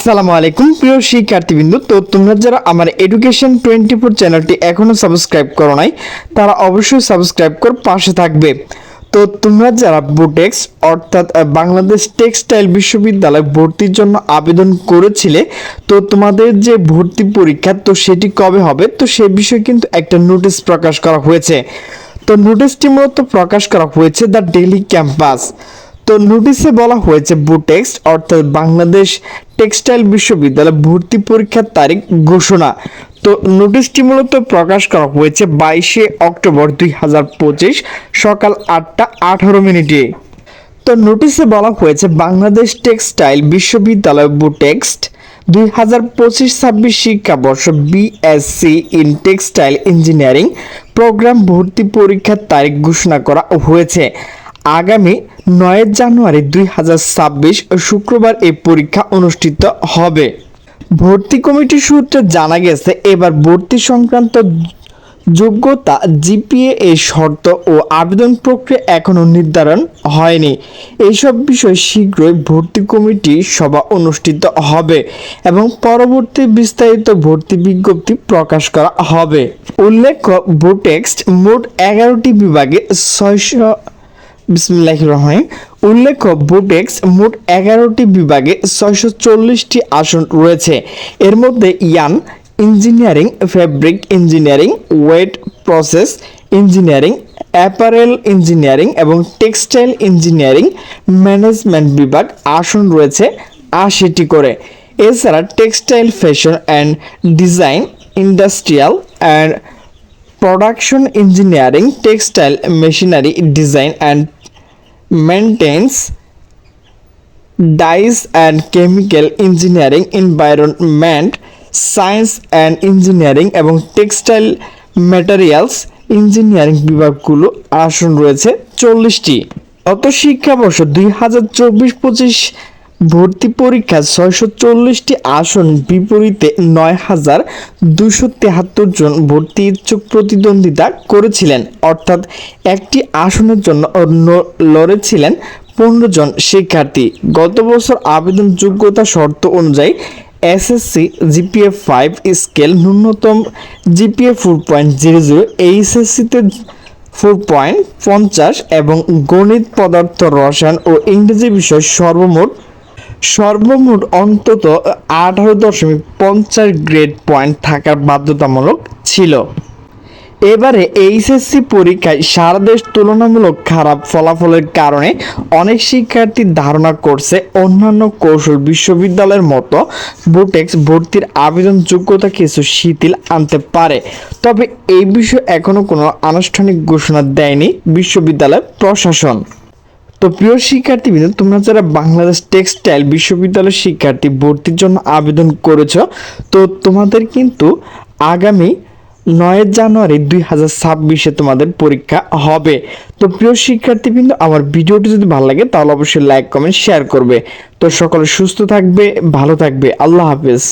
আসসালামু আলাইকুম প্রিয় শিক্ষার্থীবৃন্দ। তো তোমরা যারা আমার এডুকেশন 24 চ্যানেলটি এখনো সাবস্ক্রাইব করো নাই তারা অবশ্যই সাবস্ক্রাইব করে পাশে থাকবে। তো তোমরা যারা বুটেক্স অর্থাৎ বাংলাদেশ টেক্সটাইল বিশ্ববিদ্যালয় ভর্তির জন্য আবেদন করেছিলে, তো তোমাদের যে ভর্তি পরীক্ষা তো সেটি কবে হবে, তো সে বিষয়ে কিন্তু একটা নোটিশ প্রকাশ করা হয়েছে। তো নোটিশটি মূলত প্রকাশ করা হয়েছে দ্য ডেইলি ক্যাম্পাস। তো নোটিশে বলা হয়েছে বুটেক্স অর্থাৎ বাংলাদেশ টেক্সটাইল বিশ্ববিদ্যালয় ভর্তি পরীক্ষার তারিখ ঘোষণা। তো নোটিশটি মূলত প্রকাশ করা হয়েছে 22শে অক্টোবর 2025 সকাল 8টা 18 মিনিটে। তো নোটিশে বলা হয়েছে বাংলাদেশ টেক্সটাইল বিশ্ববিদ্যালয় বুটেক্সট 2025-26 শিক্ষাবর্ষ BSc in textile engineering programme ভর্তি পরীক্ষার তারিখ ঘোষণা করা হয়েছে। আগামী 9 জানুয়ারি 2026 শুক্রবার এই পরীক্ষা অনুষ্ঠিত হবে। ভর্তি কমিটি সূত্রে জানা গেছে এবার ভর্তি সংক্রান্ত যোগ্যতা, জিপিএ এর শর্ত ও আবেদন প্রক্রিয়া এখনও নির্ধারণ হয়নি। এইসব বিষয় শীঘ্রই ভর্তি কমিটি সভা অনুষ্ঠিত হবে এবং পরবর্তী বিস্তারিত ভর্তি বিজ্ঞপ্তি প্রকাশ করা হবে। উল্লেখ্য বুটেক্সট মোট 11টি বিভাগে 600 বিসমিল্লাহির রহমানির উল্লেখ্য বুটেক্স মোট 11টি বিভাগে 640টি আসন রয়েছে। এর মধ্যে yarn engineering, fabric engineering, wet process engineering, apparel engineering এবং টেক্সটাইল ইঞ্জিনিয়ারিং ম্যানেজমেন্ট বিভাগ আসন রয়েছে 80টি করে। এছাড়া textile, fashion and design, industrial and production engineering, textile machinery design and maintenance, dyes and chemical engineering, environment science and engineering এবং textile materials engineering বিভাগগুলো আসন রয়েছে 40টি। গত শিক্ষাবর্ষ 2024-25 ভর্তি পরীক্ষা 640টি আসন বিপরীতে 9,273 জন ভর্তি ইচ্ছুক প্রতিদ্বন্দ্বিতা করেছিলেন, অর্থাৎ একটি আসনের জন্য লড়েছিলেন 15 জন শিক্ষার্থী। গত বছর আবেদন যোগ্যতা শর্ত অনুযায়ী এসএসসি জিপিএ 5 স্কেল ন্যূনতম জিপিএ 4.00, এইচএসসিতে 4.50 এবং গণিত, পদার্থ, রসায়ন ও ইংরেজি বিষয় সর্বমোট অন্তত 18.50 গ্রেড পয়েন্ট থাকার বাধ্যতামূলক ছিল। এবারে এইচএসসি পরীক্ষায় সারা দেশ তুলনামূলক খারাপ ফলাফলের কারণে অনেক শিক্ষার্থী ধারণা করছে অন্যান্য কৌশল বিশ্ববিদ্যালয়ের মতো বুটেক্স ভর্তির আবেদন যোগ্যতা কিছু শিথিল আনতে পারে। তবে এই বিষয়ে এখনও কোনো আনুষ্ঠানিক ঘোষণা দেয়নি বিশ্ববিদ্যালয় প্রশাসন। তো প্রিয় শিক্ষার্থীবৃন্দ, তোমরা যারা বাংলাদেশ টেক্সটাইল বিশ্ববিদ্যালয়ের শিক্ষার্থী ভর্তির জন্য আবেদন করেছো, তো তোমাদের কিন্তু আগামী 9 জানুয়ারি 2026 তোমাদের পরীক্ষা হবে। তো প্রিয় শিক্ষার্থীবৃন্দ, আমার ভিডিওটি যদি ভালো লাগে তাহলে অবশ্যই লাইক, কমেন্ট, শেয়ার করবে। তো সকলে সুস্থ থাকবে, ভালো থাকবে। আল্লাহ হাফেজ।